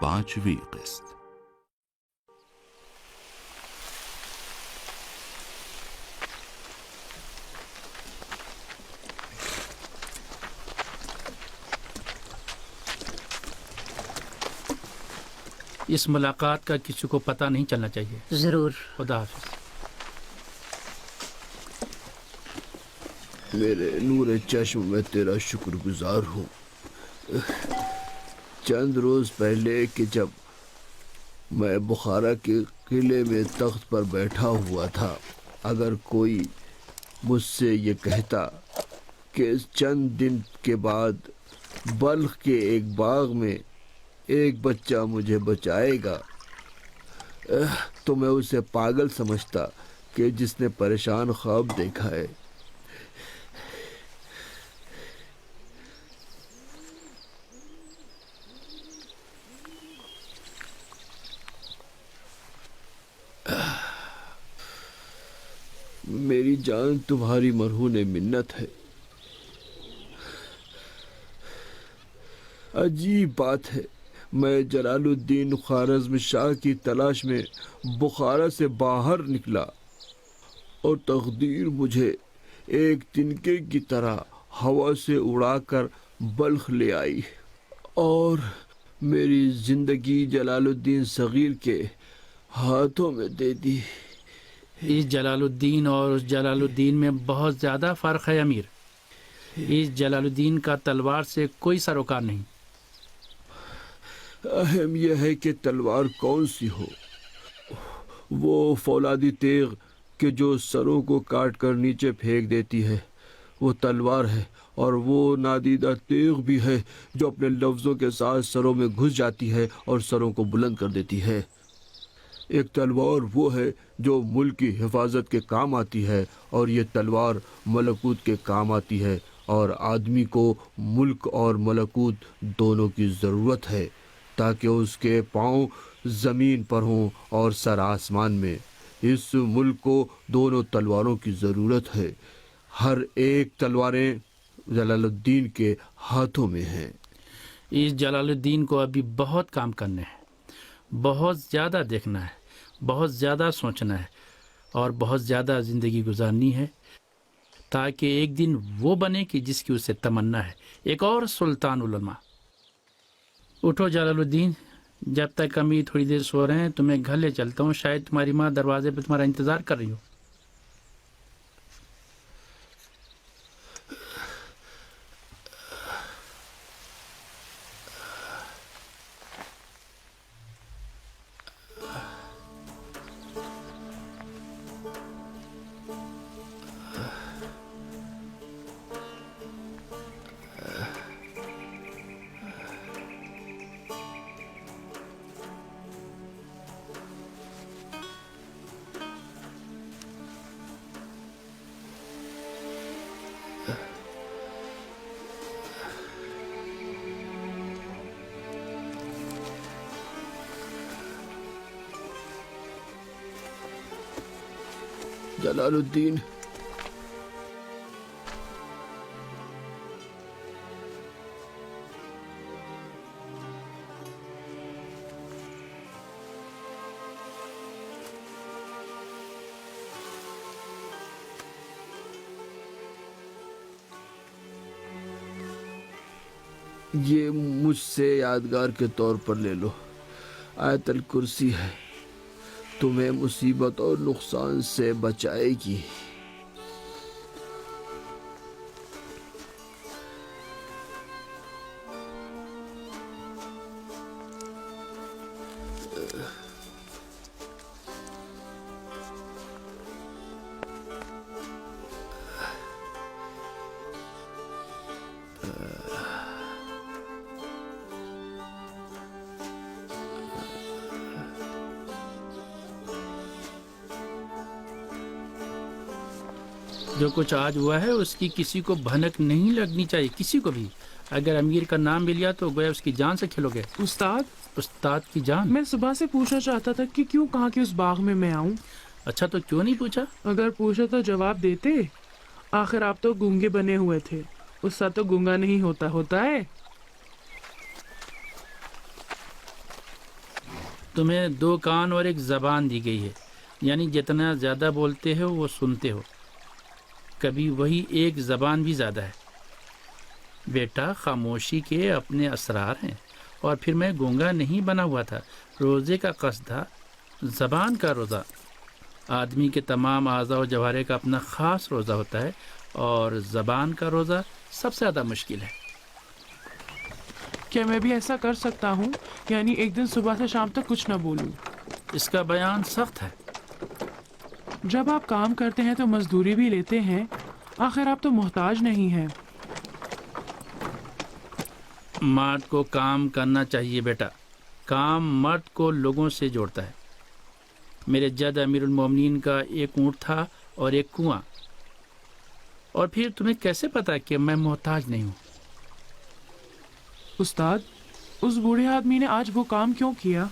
5ویں قسط۔ اس ملاقات کا کسی کو پتہ نہیں چلنا چاہیے۔ ضرور۔ خدا حافظ۔ میرے نور چشم میں تیرا شکر گزار ہوں۔ چند روز پہلے کہ جب میں بخارا کے قلعے میں تخت پر بیٹھا ہوا تھا، اگر کوئی مجھ سے یہ کہتا کہ چند دن کے بعد بلخ کے ایک باغ میں ایک بچہ مجھے بچائے گا تو میں اسے پاگل سمجھتا کہ جس نے پریشان خواب دیکھا ہے۔ میری جان تمہاری مرہون منت ہے۔ عجیب بات ہے، میں جلال الدین خوارزم شاہ کی تلاش میں بخارا سے باہر نکلا اور تقدیر مجھے ایک تنکے کی طرح ہوا سے اڑا کر بلخ لے آئی اور میری زندگی جلال الدین صغیر کے ہاتھوں میں دے دی۔ اس جلال الدین اور اس جلال الدین میں بہت زیادہ فرق ہے امیر۔ اس جلال الدین کا تلوار سے کوئی سروکار نہیں۔ اہم یہ ہے کہ تلوار کون سی ہو۔ وہ فولادی تیغ کہ جو سروں کو کاٹ کر نیچے پھینک دیتی ہے وہ تلوار ہے، اور وہ نادیدہ تیغ بھی ہے جو اپنے لفظوں کے ساتھ سروں میں گھس جاتی ہے اور سروں کو بلند کر دیتی ہے۔ ایک تلوار وہ ہے جو ملک کی حفاظت کے کام آتی ہے، اور یہ تلوار ملکوت کے کام آتی ہے، اور آدمی کو ملک اور ملکوت دونوں کی ضرورت ہے تاکہ اس کے پاؤں زمین پر ہوں اور سر آسمان میں۔ اس ملک کو دونوں تلواروں کی ضرورت ہے۔ ہر ایک تلواریں جلال الدین کے ہاتھوں میں ہیں۔ اس جلال الدین کو ابھی بہت کام کرنے ہیں، بہت زیادہ دیکھنا ہے، بہت زیادہ سوچنا ہے، اور بہت زیادہ زندگی گزارنی ہے تاکہ ایک دن وہ بنے کہ جس کی اسے تمنا ہے، ایک اور سلطان علماء۔ اٹھو جلال الدین، جب تک امیر تھوڑی دیر سو رہے ہیں تو میں گھر لے چلتا ہوں، شاید تمہاری ماں دروازے پہ تمہارا انتظار کر رہی ہو۔ جلال الدین، یہ مجھ سے یادگار کے طور پر لے لو۔ آیت الکرسی ہے، تمہیں مصیبت اور نقصان سے بچائے گی۔ جو کچھ آج ہوا ہے اس کی کسی کو بھنک نہیں لگنی چاہیے، کسی کو بھی۔ اگر امیر کا نام بھی لیا تو گویا اس کی جان سے کھلو گے۔ استاد کی جان؟ میں صبح سے پوچھنا چاہتا تھا کہ کیوں کہا کہ اس باغ میں آؤں۔ اچھا، تو کیوں نہیں پوچھا؟ اگر پوچھا تو جواب دیتے۔ آخر آپ تو گونگے بنے ہوئے تھے، اس سے تو گونگا نہیں ہوتا ہے۔ تمہیں 2 کان اور ایک زبان دی گئی ہے، یعنی جتنا زیادہ بولتے ہو وہ سنتے ہو، کبھی وہی ایک زبان بھی زیادہ ہے۔ بیٹا، خاموشی کے اپنے اسرار ہیں، اور پھر میں گونگا نہیں بنا ہوا تھا۔ روزے کا قصد تھا زبان کا روزہ۔ آدمی کے تمام اعضاء و جوارح کا اپنا خاص روزہ ہوتا ہے، اور زبان کا روزہ سب سے زیادہ مشکل ہے۔ کیا میں بھی ایسا کر سکتا ہوں، یعنی ایک دن صبح سے شام تک کچھ نہ بولوں؟ اس کا بیان سخت ہے۔ جب آپ کام کرتے ہیں تو مزدوری بھی لیتے ہیں، آخر آپ تو محتاج نہیں ہیں۔ مرد کو کام کرنا چاہیے بیٹا، کام مرد کو لوگوں سے جوڑتا ہے۔ میرے جد امیر المومنین کا ایک اونٹ تھا اور ایک کنواں، اور پھر تمہیں کیسے پتا کہ میں محتاج نہیں ہوں؟ استاد، اس بوڑھے آدمی نے آج وہ کام کیوں کیا؟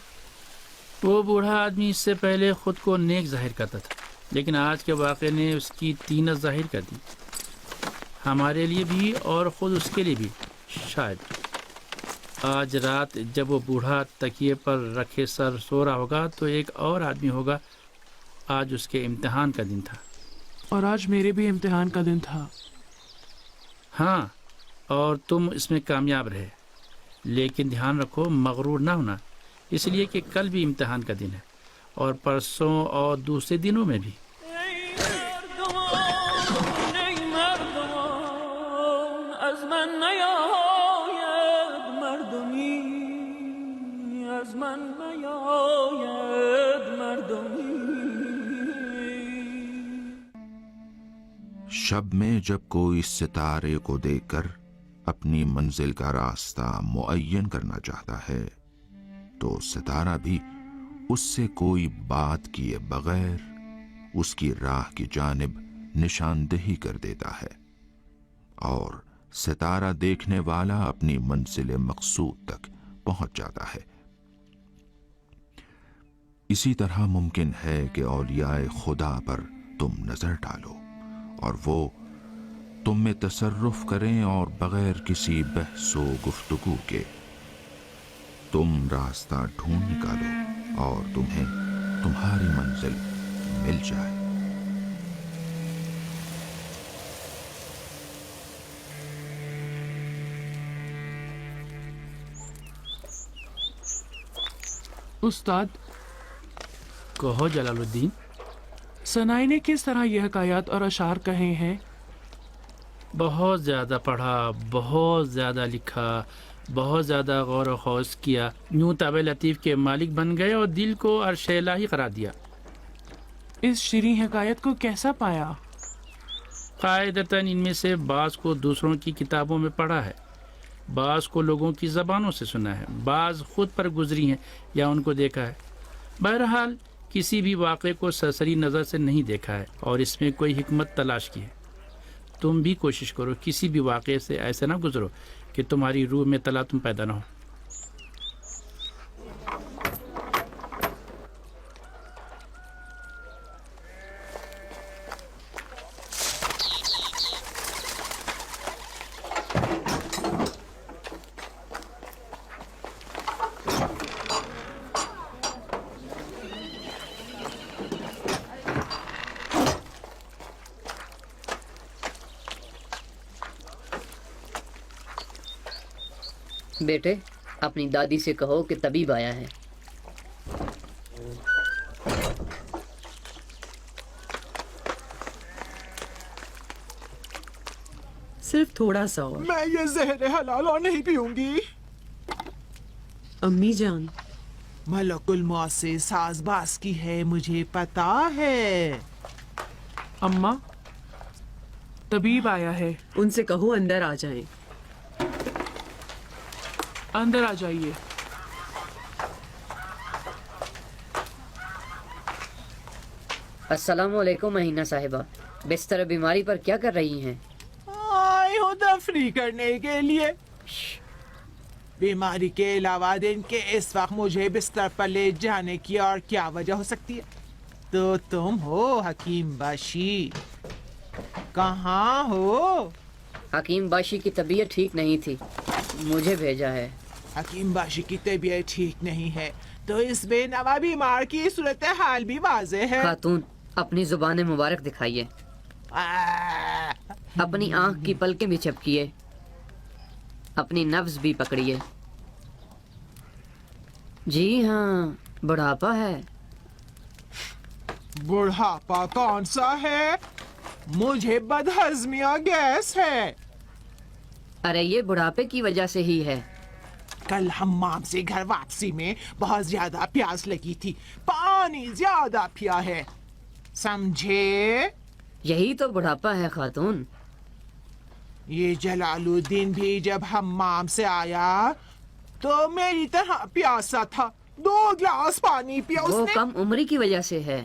وہ بوڑھا آدمی اس سے پہلے خود کو نیک ظاہر کرتا تھا، لیکن آج کے واقعے نے اس کی طینت ظاہر کر دی، ہمارے لیے بھی اور خود اس کے لیے بھی۔ شاید آج رات جب وہ بوڑھا تکیے پر رکھے سر سو رہا ہوگا تو ایک اور آدمی ہوگا۔ آج اس کے امتحان کا دن تھا۔ اور آج میرے بھی امتحان کا دن تھا۔ ہاں، اور تم اس میں کامیاب رہے، لیکن دھیان رکھو مغرور نہ ہونا، اس لیے کہ کل بھی امتحان کا دن ہے، اور پرسوں اور دوسرے دنوں میں بھی۔ شب میں جب کوئی ستارے کو دیکھ کر اپنی منزل کا راستہ معین کرنا چاہتا ہے تو ستارہ بھی اس سے کوئی بات کیے بغیر اس کی راہ کی جانب نشاندہی کر دیتا ہے، اور ستارہ دیکھنے والا اپنی منزل مقصود تک پہنچ جاتا ہے۔ اسی طرح ممکن ہے کہ اولیاء خدا پر تم نظر ڈالو اور وہ تم میں تصرف کریں، اور بغیر کسی بحث و گفتگو کے تم راستہ ڈھونڈ نکالو اور تمہیں تمہاری منزل مل جائے۔ استاد، کہو جلال الدین۔ سنائی نے کس طرح یہ حکایات اور اشعار کہے ہیں؟ بہت زیادہ پڑھا، بہت زیادہ لکھا، بہت زیادہ غور و خوض کیا، یوں طبع لطیف کے مالک بن گئے اور دل کو عرش الہی قرار دیا۔ اس شیریں حکایت کو کیسا پایا؟ قاعدتاً ان میں سے بعض کو دوسروں کی کتابوں میں پڑھا ہے، بعض کو لوگوں کی زبانوں سے سنا ہے، بعض خود پر گزری ہیں یا ان کو دیکھا ہے۔ بہرحال کسی بھی واقعے کو سرسری نظر سے نہیں دیکھا ہے اور اس میں کوئی حکمت تلاش کی ہے۔ تم بھی کوشش کرو کسی بھی واقعے سے ایسے نہ گزرو کہ تمہاری روح میں تلاطم پیدا نہ ہو۔ بیٹے، اپنی دادی سے کہو کہ طبیب آیا ہے۔ صرف تھوڑا سا اور۔ میں یہ زہر حلال نہیں پیوں گی۔ امی جان، ملک الموت سے ساز باز کی ہے، مجھے پتا ہے۔ اماں، طبیب آیا ہے، ان سے کہو اندر آ جائیں۔ اندر آ جائیے۔ السلام علیکم مہینہ صاحبہ، بستر بیماری پر کیا کر رہی ہیں؟ آئی ہوں تفریح کرنے کے لیے۔ بیماری کے علاوہ دن کے اس وقت مجھے بستر پر لے جانے کی اور کیا وجہ ہو سکتی ہے؟ تو تم ہو حکیم باشی، کہاں ہو؟ حکیم باشی کی طبیعت ٹھیک نہیں تھی، مجھے بھیجا ہے۔ हकीम बाशी की तबीयत ठीक नहीं है तो इस बेनवा बीमार की सूरत हाल भी वाज़ेह है। खातून, अपनी जुबान मुबारक दिखाइए, अपनी आंख की पलकें भी झपकिए, अपनी नब्ज भी पकड़िए। जी हाँ, बुढ़ापा है। बुढ़ापा कौन सा है? मुझे बदहजमी और गैस है। अरे ये बुढ़ापे की वजह से ही है। कल हम्माम से घर वापसी में बहुत ज्यादा प्यास लगी थी, पानी ज्यादा पिया है, समझे? यही तो बुढ़ापा है खातून। ये जलालुद्दीन भी जब हम्माम से आया तो मेरी तरह प्यासा था, 2 गिलास पानी पिया वो उसने। कम उम्री की वजह से है।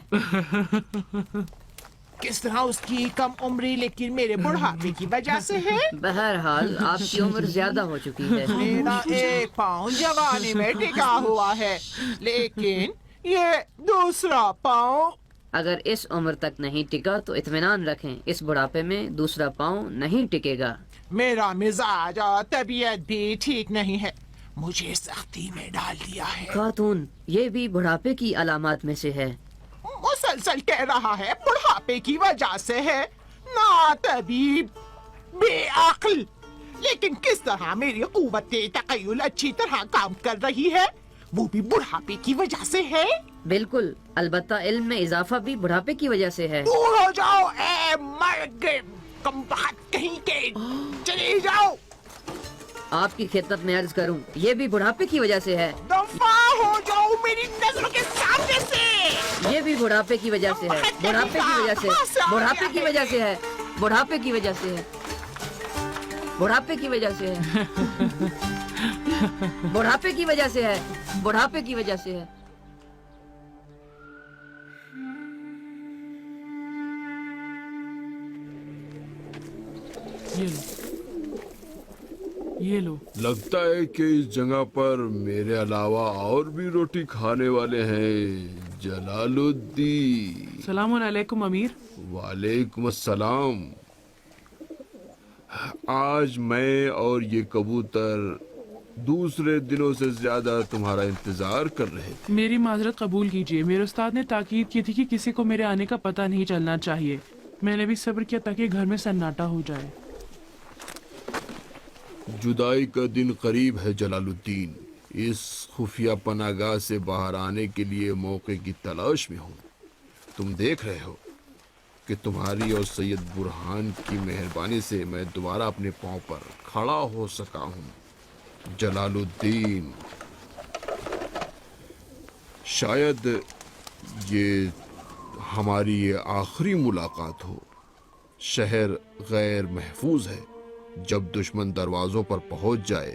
किस तरह उसकी कम उम्री लेकिन मेरे बुढ़ापे की वजह से है? बहरहाल आपकी उम्र ज्यादा हो चुकी है। मेरा 1 पाँव जवानी में टिका हुआ है, लेकिन ये दूसरा पाँव। अगर इस उम्र तक नहीं टिका तो इत्मीनान रखें, इस बुढ़ापे में दूसरा पाँव नहीं टिकेगा। मेरा मिजाज और तबीयत भी ठीक नहीं है, मुझे सख्ती में डाल दिया है। खातून, ये भी बुढ़ापे की अलामात में से है। मुसलसल कह रहा है बुढ़ापे की वजह से है, ना तबीब, बेअक्ल। लेकिन किस तरह मेरी कुव्वते तखय्युल अच्छी तरह काम कर रही है, वो भी बुढ़ापे की वजह से है। बिल्कुल, अलबत्ता इल्म में इजाफा भी बुढ़ापे की वजह से है। दूर हो जाओ ए मर्द कमबख्त कहीं के, चले जाओ। आपकी खिदमत में अर्ज करूं, ये भी बुढ़ापे की वजह से है। दफा हो जाओ मेरी नजरों के सामने से। ये भी बुढ़ापे की वजह से है, बुढ़ापे की वजह से, बुढ़ापे की वजह से है, बुढ़ापे की वजह से है, बुढ़ापे की वजह से है, बुढ़ापे की वजह से है, बुढ़ापे की वजह से है। ये लो। लगता है कि इस जगह पर मेरे अलावा और भी रोटी खाने वाले हैं। जलालुद्दीन। सलाम अलैकुम अमीर। वालेकुम अस्सलाम। आज मैं और ये कबूतर दूसरे दिनों से ज्यादा तुम्हारा इंतजार कर रहे थे। मेरी माजरत कबूल कीजिए, मेरे उस्ताद ने ताकीद की थी कि किसी को मेरे आने का पता नहीं चलना चाहिए। मैंने भी सब्र किया ताकि घर में सन्नाटा हो जाए। जुदाई का दिन करीब है जलालुद्दीन। इस खुफिया पनागाह से बाहर आने के लिए मौके की तलाश में हूँ। तुम देख रहे हो कि तुम्हारी और सैयद बुरहान की मेहरबानी से मैं दोबारा अपने पांव पर खड़ा हो सका हूँ। जलालुद्दीन, शायद ये हमारी ये आखिरी मुलाकात हो। शहर गैर महफूज है। जब दुश्मन दरवाजों पर पहुंच जाए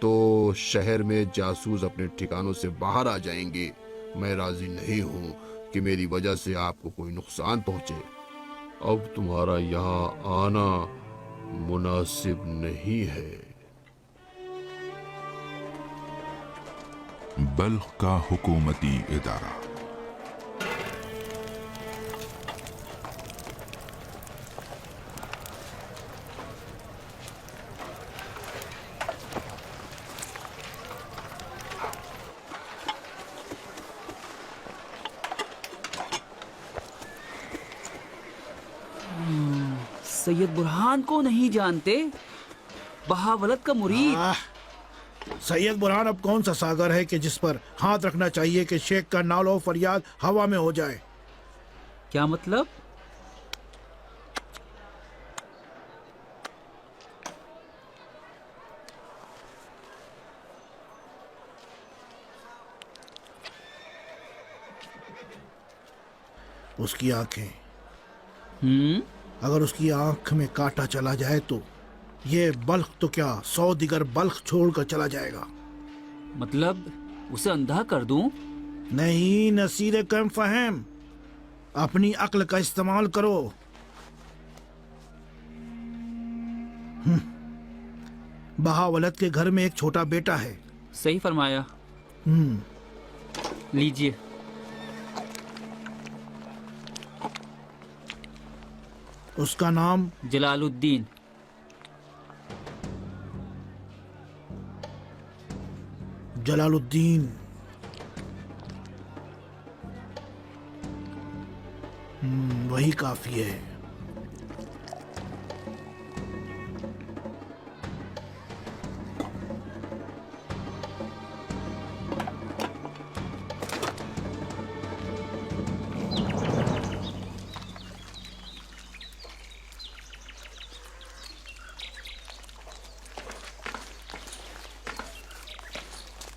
तो शहर में जासूस अपने ठिकानों से बाहर आ जाएंगे। मैं राजी नहीं हूं कि मेरी वजह से आपको कोई नुकसान पहुंचे। अब तुम्हारा यहाँ आना मुनासिब नहीं है। बल्ख का हुकूमती इदारा। सैयद बुरहान को नहीं जानते? बहावलत का मुरीद। सैयद बुरहान अब कौन सा सागर है कि जिस पर हाथ रखना चाहिए कि शेख का नालो फरियाद हवा में हो जाए। क्या मतलब? उसकी आंखें, अगर उसकी आंख में कांटा चला जाए तो ये बल्ख तो क्या 100 दिगर बल्ख छोड़कर चला जाएगा। मतलब उसे अंधा कर दूं? नहीं, नसीर कम फहम, अपनी अक्ल का इस्तेमाल करो। बहावलत के घर में एक छोटा बेटा है। सही फरमाया। लीजिए। उसका नाम जलालुद्दीन। जलालुद्दीन। वही काफी है।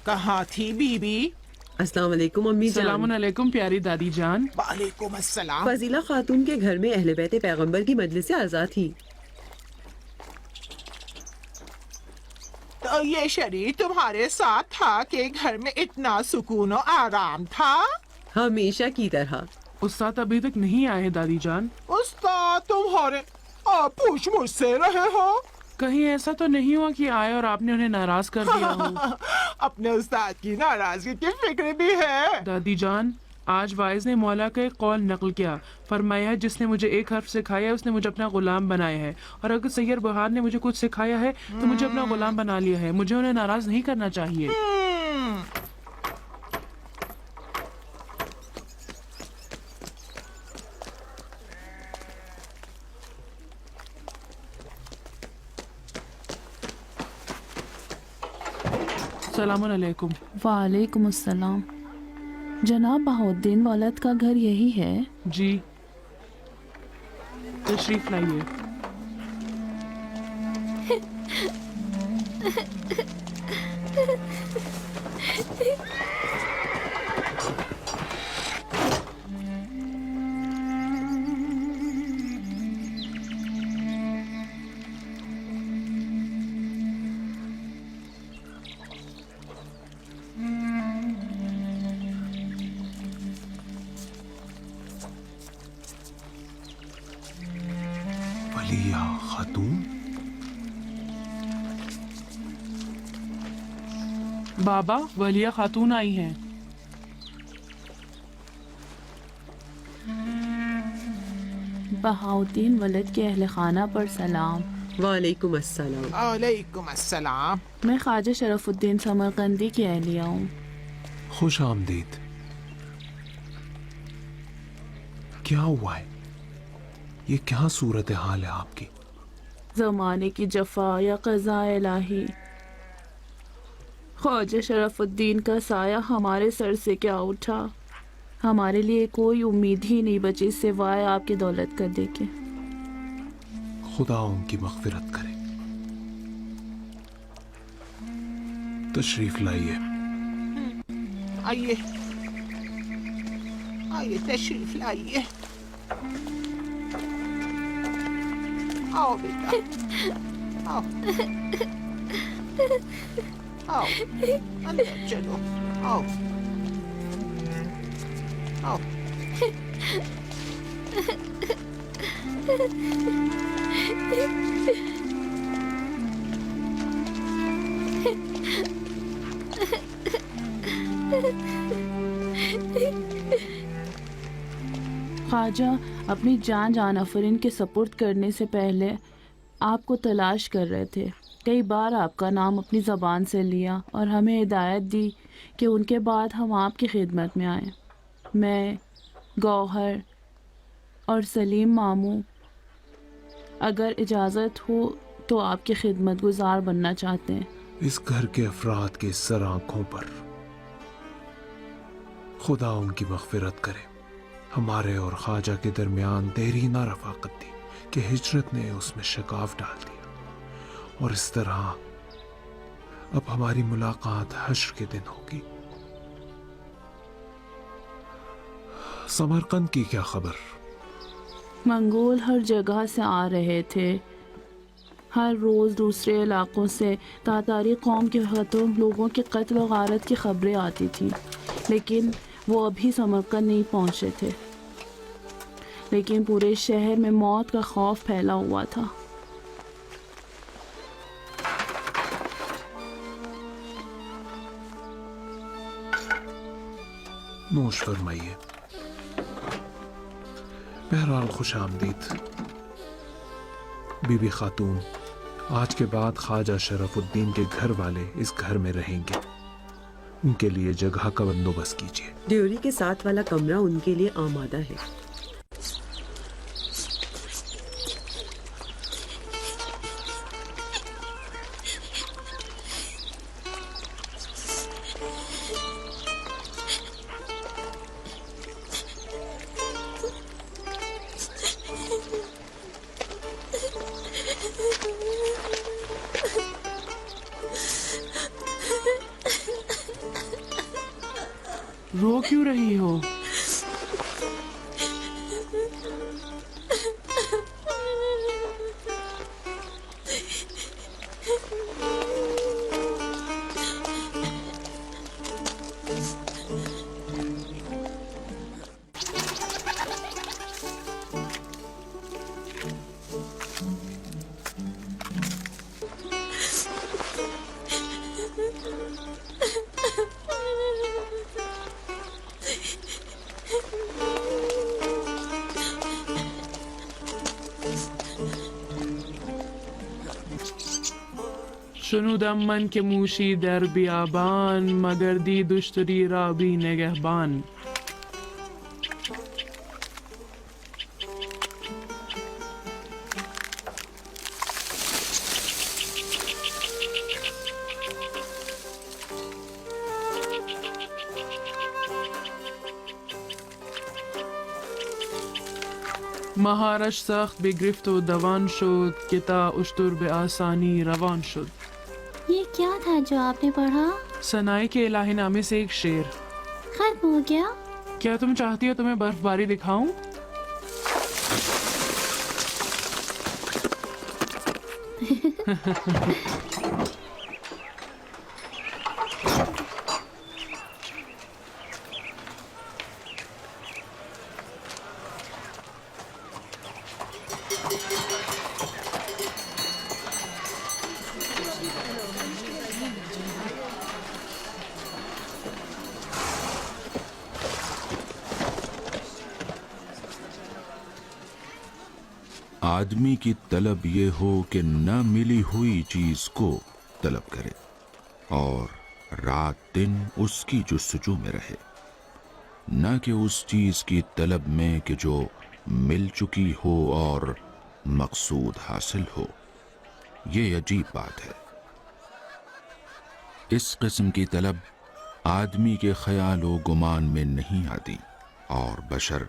कहाँ थी बीबी? अस्सलाम वालेकुम अम्मी जान। सलामुन अलैकुम प्यारी दादी जान। वालेकुम अस्सलाम। फजीला खातून के घर में अहले बैत पैगंबर की मजलिस से आज़ाद थी। तो ये शरीर तुम्हारे साथ था कि घर में इतना सुकून और आराम था? हमेशा की तरह। उस्ताद अभी तक नहीं आए हैं दादी जान। उस्ताद तुम्हारे आप पूछ मुझसे रहे हो? कहीं ऐसा तो नहीं हुआ कि आए और आपने उन्हें नाराज कर दिया हो? अपने उस्ताद की नाराजगी की फिक्र भी है। दादी जान, आज वाइज ने मौला का एक कौल नकल किया। फरमाया है जिसने मुझे एक हर्फ सिखाया है उसने मुझे अपना गुलाम बनाया है, और अगर सैयद बुरहान ने मुझे कुछ सिखाया है तो मुझे अपना गुलाम बना लिया है। मुझे उन्हें नाराज नहीं करना चाहिए। सलामुन अलैकुम। वालेकुम अस्सलाम। जनाब बहाउद्दीन वलद का घर यही है? जी, तशरीफ लाइए। वलिया खातून? बाबा, वलिया खातून आई हैं। बहाउद्दीन वलद के अहल खाना पर सलाम। वालेकुम अस्सलाम। वालेकुम अस्सलाम। मैं ख्वाजा शरफुद्दीन समरकंदी की अहलिया हूँ। खुश आमदीद। क्या हुआ है? ये क्या सूरत हाल है आपकी? ज़माने की जफा या क़ज़ा इलाही। ख्वाजा शरफुद्दीन का साया हमारे सर से क्या उठा। हमारे लिए कोई उम्मीद ही नहीं बची सिवाय आपकी दौलत का देखे। खुदा उनकी मग़फ़िरत करे। तशरीफ लाइए। आइए आइए, तशरीफ लाइए। आओ बेटा, आओ आओ, अंदर चलो। आओ आओ। ख्वाजा अपनी जान आफरीन के सपुर्द करने से पहले आपको तलाश कर रहे थे। कई बार आपका नाम अपनी ज़बान से लिया और हमें हिदायत दी कि उनके बाद हम आपकी खिदमत में आएं। मैं, गौहर और सलीम मामू अगर इजाज़त हो तो आपकी खिदमत गुजार बनना चाहते हैं। इस घर के अफराद के सर आंखों पर खुदा उनकी मग़फ़िरत करे। हमारे और ख्वाजा के दरमियान देरी ना रफ़ाक़त थी कि हिजरत ने उसमें शिकाफ डाल दिया, और इस तरह अब हमारी मुलाकात हश्र के दिन होगी। समरकंद की क्या खबर? मंगोल हर जगह से आ रहे थे। हर रोज़ दूसरे इलाकों से तातारी कौम के हाथों लोगों के कत्ल व गारत की खबरें आती थी, लेकिन वो अभी समरकंद नहीं पहुंचे थे। लेकिन पूरे शहर में मौत का खौफ फैला हुआ था। नोश फरमाइए। बहरहाल खुश आमदीद। बीबी खातून, आज के बाद ख्वाजा शरफुद्दीन के घर वाले इस घर में रहेंगे। ان کے لیے جگہ کا بندوبست کیجیے۔ ڈیوری کے ساتھ والا کمرہ ان کے لیے آمادہ ہے۔ رو کیوں رہی ہو؟ شنودم من که موشی در بیابان مگر دی دشتری را بی نگهبان. مهارش سخت بگرفت و دوان شد که تا اشتر به آسانی روان شد. یہ کیا تھا جو آپ نے پڑھا؟ ثنائی کے الہی نامے سے ایک شعر۔ ختم ہو گیا؟ کیا تم چاہتی ہو تمہیں برف باری دکھاؤں؟ آدمی کی طلب یہ ہو کہ نہ ملی ہوئی چیز کو طلب کرے اور رات دن اس کی جستجو میں رہے، نہ کہ اس چیز کی طلب میں کہ جو مل چکی ہو اور مقصود حاصل ہو۔ یہ عجیب بات ہے۔ اس قسم کی طلب آدمی کے خیال و گمان میں نہیں آتی اور بشر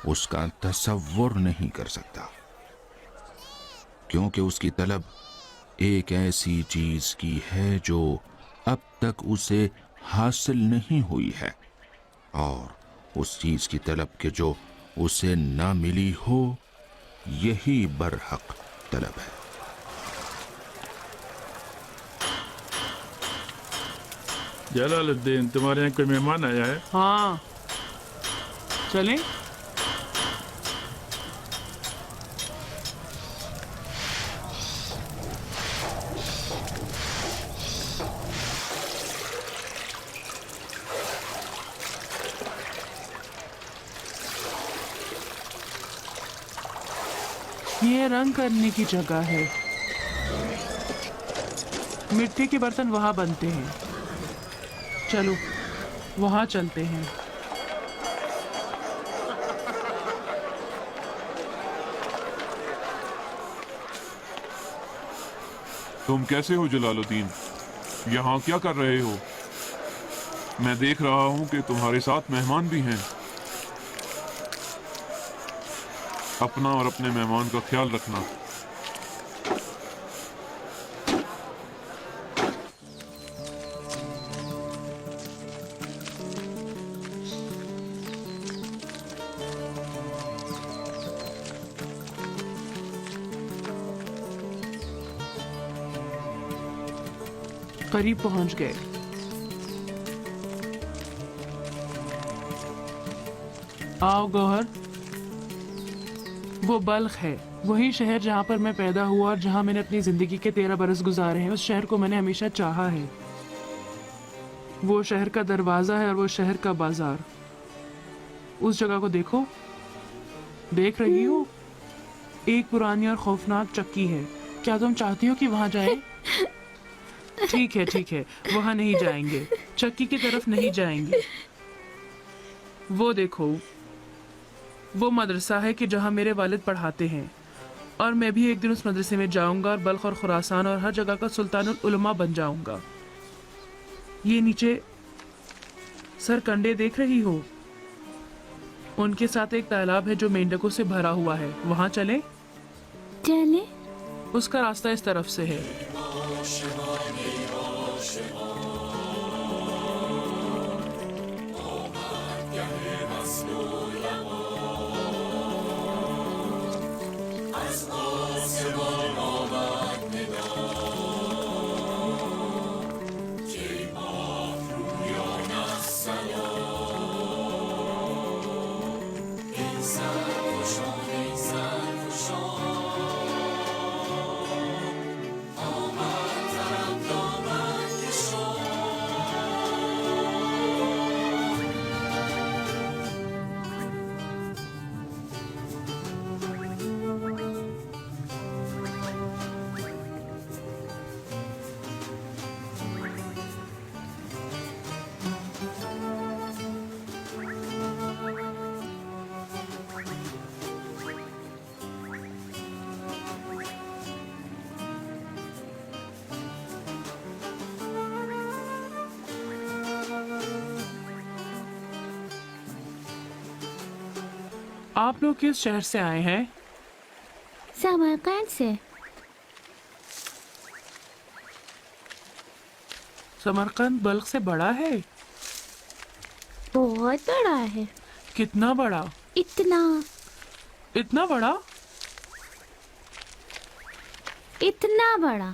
اس کا تصور نہیں کر سکتا، کیونکہ اس کی طلب ایک ایسی چیز کی ہے جو اب تک اسے حاصل نہیں ہوئی ہے، اور اس چیز کی طلب کہ جو اسے نہ ملی ہو، یہی برحق طلب ہے۔ جلال الدین، تمہارے یہاں کوئی مہمان آیا ہے؟ ہاں، چلیں؟ یہ رنگ کرنے کی جگہ ہے۔ مٹی کے برتن وہاں بنتے ہیں، چلو وہاں چلتے ہیں۔ تم کیسے ہو جلال الدین؟ یہاں کیا کر رہے ہو؟ میں دیکھ رہا ہوں کہ تمہارے ساتھ مہمان بھی ہیں۔ اپنا اور اپنے مہمان کا خیال رکھنا۔ قریب پہنچ گئے۔ آؤ گوہر، وہ بلخ ہے، وہی شہر جہاں پر میں پیدا ہوا اور جہاں میں نے اپنی زندگی کے 13 برس گزارے ہیں۔ اس شہر کو میں نے ہمیشہ چاہا ہے۔ وہ شہر کا دروازہ ہے اور وہ شہر کا بازار۔ اس جگہ کو دیکھو، دیکھ رہی ہو؟ ایک پرانی اور خوفناک چکی ہے۔ کیا تم چاہتی ہو کہ وہاں جائیں؟ ٹھیک ہے وہاں نہیں جائیں گے, چکی کی طرف نہیں جائیں گے. وہ دیکھو وہ مدرسہ ہے کہ جہاں میرے والد پڑھاتے ہیں, اور میں بھی ایک دن اس مدرسے میں جاؤں گا اور بلخ اور خراسان اور ہر جگہ کا سلطان العلماء بن جاؤں گا. یہ نیچے سر کنڈے دیکھ رہی ہو, ان کے ساتھ ایک تالاب ہے جو مینڈکوں سے بھرا ہوا ہے, وہاں چلیں؟ چلے. اس کا راستہ اس طرف سے ہے. آپ لوگ کس شہر سے آئے ہیں؟ سمرقند سے. سمرقند بلخ سے بڑا ہے؟ بہت بڑا ہے. کتنا بڑا؟ اتنا بڑا؟ اتنا بڑا.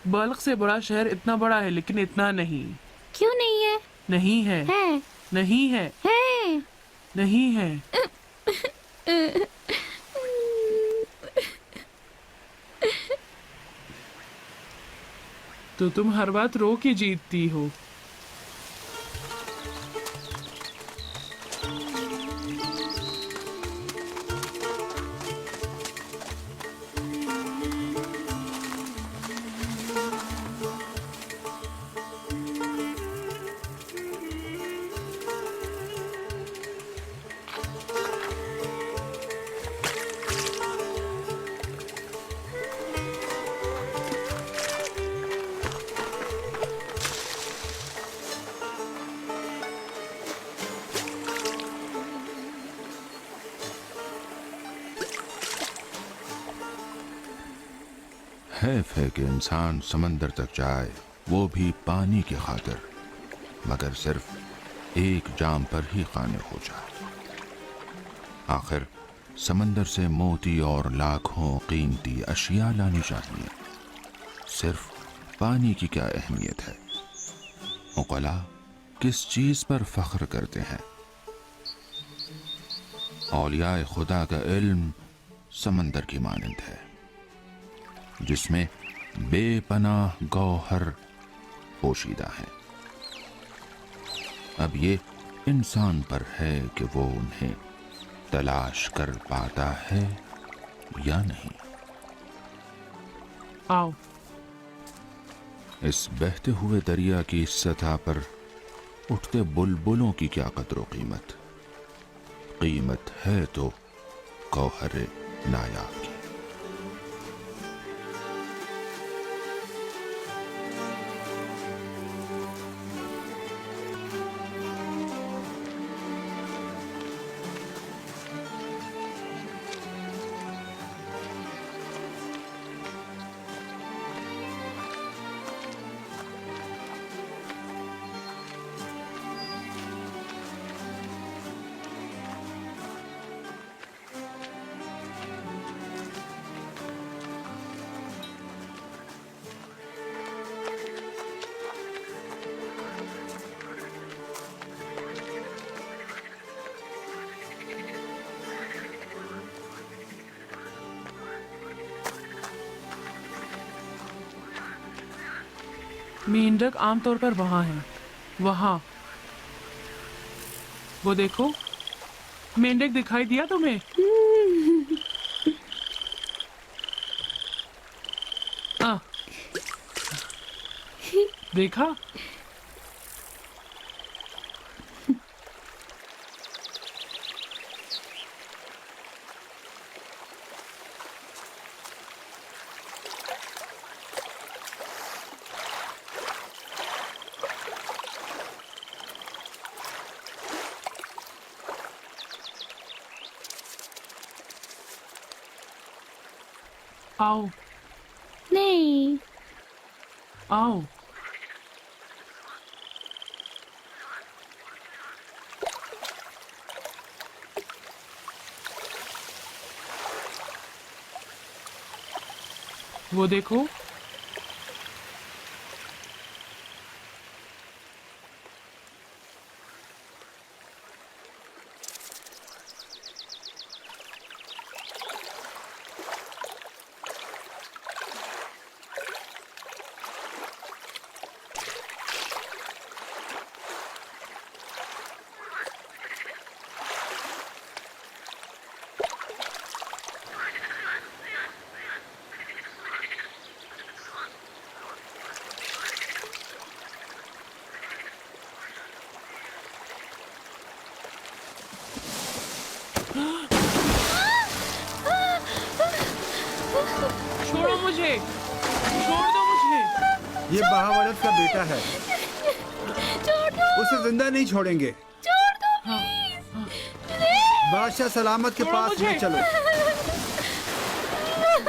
بلخ سے بڑا شہر اتنا بڑا ہے لیکن اتنا نہیں. کیوں نہیں ہے؟ نہیں ہے. ہے. نہیں ہے. ہے. نہیں ہے. تو تم ہر بات رو کے جیتتی ہو. حیف ہے کہ انسان سمندر تک جائے, وہ بھی پانی کی خاطر, مگر صرف ایک جام پر ہی قانع ہو جائے. آخر سمندر سے موتی اور لاکھوں قیمتی اشیاء لانی چاہیے, صرف پانی کی کیا اہمیت ہے؟ عقلاء کس چیز پر فخر کرتے ہیں؟ اولیاء خدا کا علم سمندر کی مانند ہے جس میں بے پناہ گوہر پوشیدہ ہے. اب یہ انسان پر ہے کہ وہ انہیں تلاش کر پاتا ہے یا نہیں. آؤ. اس بہتے ہوئے دریا کی سطح پر اٹھتے بلبلوں کی کیا قدر و قیمت. قیمت ہے تو گوہر نایاب کی. مینڈک عام طور پر وہاں ہیں. وہاں وہ دیکھو, مینڈک دکھائی دیا تمہیں؟ देखा? आओ नहीं, आओ। वो देखो, छोड़ो मुझे, छोड़ दो मुझे। ये बहावलत का बेटा है, उसे जिंदा नहीं छोड़ेंगे। बादशाह सलामत के पास ले चलो,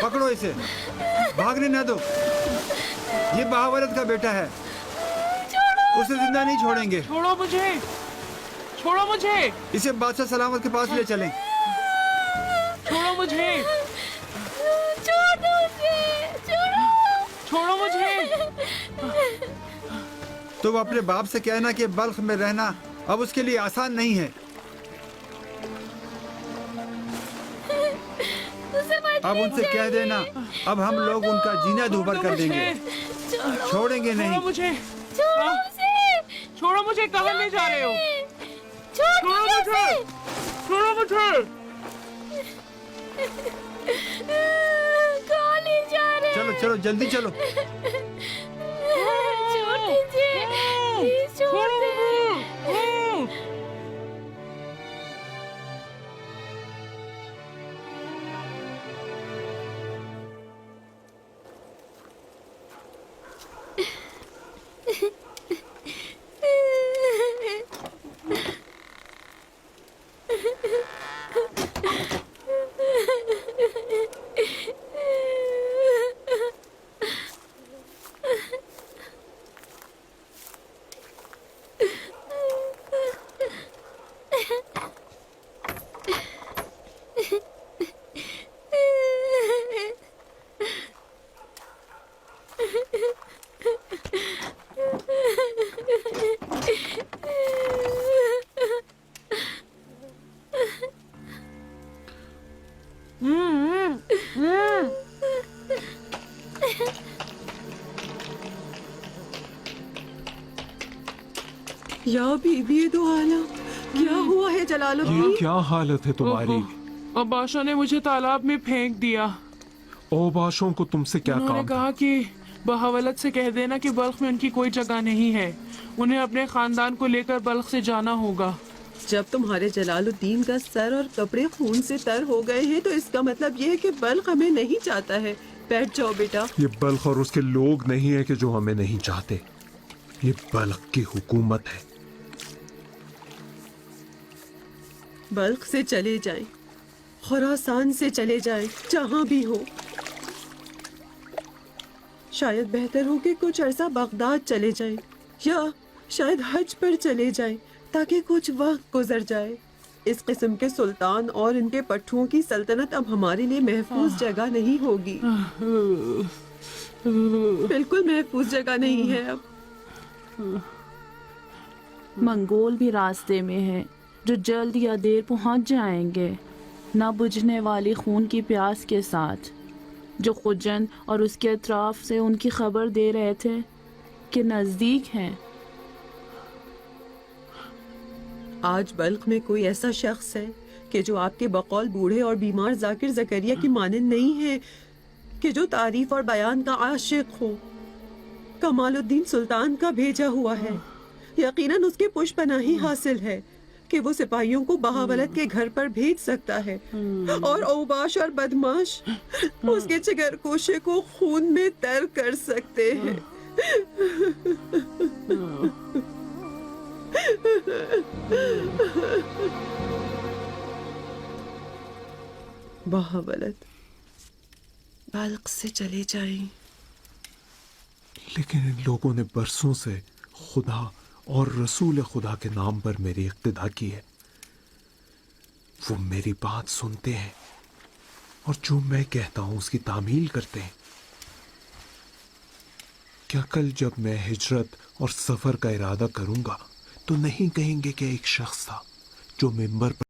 पकड़ो इसे, भागने ना दो। ये बहावलत का बेटा है, उसे जिंदा नहीं छोड़ेंगे। छोड़ो मुझे, छोड़ो मुझे। इसे बादशाह सलामत के पास ले चलें। छोड़ो मुझे, छोड़ो मुझे। तुम अपने बाप से कहना कि बल्ख में रहना अब उसके लिए आसान नहीं है। अब उनसे कह देना, अब हम लोग उनका जीना दूभर कर देंगे, छोड़ेंगे नहीं। मुझे छोड़ो मुझे, कहाँ ले जा रहे हो? छोड़ो मुझे, छोड़ो मुझे। कहाँ ले जा रहे हैं? चलो चलो जल्दी चलो। छोड़ दीजिए, प्लीज छोड़ दीजिए। या बीबी दो आलम, क्या हुआ है जलालुद्दीन? ये क्या हालत है तुम्हारी? अब बादशाह ने मुझे तालाब में फेंक दिया। ओ बादशाह को तुमसे क्या उन्होंने काम? कहा कि बहावलत से कह देना कि बल्ख में उनकी कोई जगह नहीं है, उन्हें अपने खानदान को लेकर बल्ख से जाना होगा। जब तुम्हारे जलालुद्दीन का सर और कपड़े खून से तर हो गए हैं तो इसका मतलब ये है कि बल्ख हमें नहीं चाहता है। बैठ जाओ बेटा। ये बल्ख और उसके लोग नहीं है कि जो हमें नहीं चाहते, ये बल्ख की हुकूमत है। बल्ख से चले जाएं, खुरासान से चले जाएं, जहां भी हो। शायद बेहतर हो कि कुछ अरसा बगदाद चले जाएं, या शायद हज पर चले जाएं, ताकि कुछ वक्त गुजर जाए। इस किस्म के सुल्तान और इनके पट्टुओं की सल्तनत अब हमारे लिए महफूज जगह नहीं होगी। बिल्कुल महफूज जगह नहीं है अब। मंगोल भी रास्ते में हैं, जो जल्द या देर पहुंच जाएंगे, ना बुझने वाली खून की प्यास के साथ, जो खुजन और उसके अतराफ से उनकी खबर दे रहे थे कि नज़दीक हैं। आज बल्ख में कोई ऐसा शख्स है कि जो आपके बकौल बूढ़े और बीमार जाकिर जकरिया की मानंद नहीं है, कि जो तारीफ और बयान का आशिक हो। कमाल उद्दीन सुल्तान का भेजा हुआ है। यकीनन उसके पुष्पनाही हासिल है कि वो सिपाहियों को बहावलत के घर पर भेज सकता है और औबाश और बदमाश उसके जिगरगोशे को खून में तर कर सकते हैं। बहावलत बल्क से चले जाएं। लेकिन इन लोगों ने बरसों से खुदा और रसूल खुदा के नाम पर मेरी इक्तिदा की है। वो मेरी बात सुनते हैं और जो मैं कहता हूं उसकी तामील करते हैं। क्या कल जब मैं हिजरत और सफर का इरादा करूंगा तो नहीं कहेंगे कि एक शख्स था जो मिंबर पर